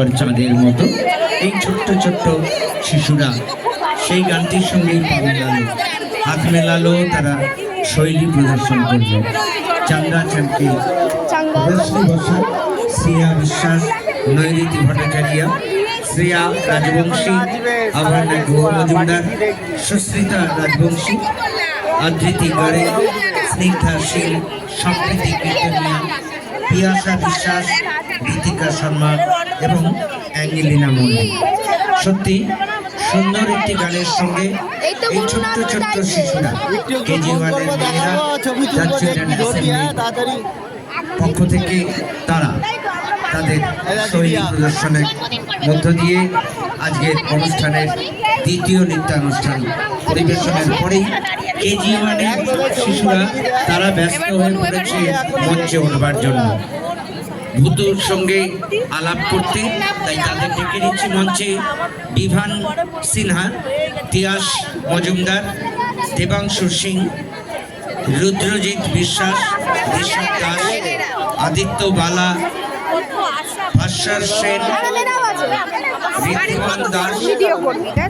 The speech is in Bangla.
হাস্যকর চাঁদের মতো এই ছোট্ট ছোট্ট শিশুরা সেই গানটির সঙ্গেই পা মেলালো, হাত মেলালো, তারা শৈলী প্রদর্শন করলো। চাঙ্গা চাঙ্কি, রশ্মি বসু, শ্রেয়া বিশ্বাস, নৈরীতি ভট্টাচার্য, শ্রেয়া রাজবংশী, আভরণা গুহ মজুমদার, সুস্মিতা রাজবংশী, আদৃতি গাড়ে, স্নিগ্ধা শীল, সম্প্রীতি কীর্তনিয়া, পিয়াসা বিশ্বাস, ঋতিকা শর্মা এবং অ্যাঞ্জেলিনা মল্লিক। সত্যি সুন্দর একটি গানের সঙ্গে এই ছোট্ট ছোট্ট শিশুরা, কেজি-ওয়ানের মেয়েরা, পক্ষ থেকে তারা তাদের শৈলী প্রদর্শনের মধ্য দিয়ে আজকের অনুষ্ঠানের দ্বিতীয় নৃত্যানুষ্ঠান পরিবেশনের পরেই কেজি-ওয়ানের শিশুরা তারা ব্যস্ত হয়ে পড়েছে মঞ্চে উঠবার জন্য, ভূতুর সঙ্গে আলাপ করতে। তাই তাদের ডেকে নিচ্ছি মঞ্চে বিভান সিনহা, তিয়াস মজুমদার, দেবাংশু সিং, রুদ্রজিৎ বিশ্বাস, ঋষভ দাস, আদিত্য বালা, ভাস্বর সেন, ঋদ্ধিমান দাস,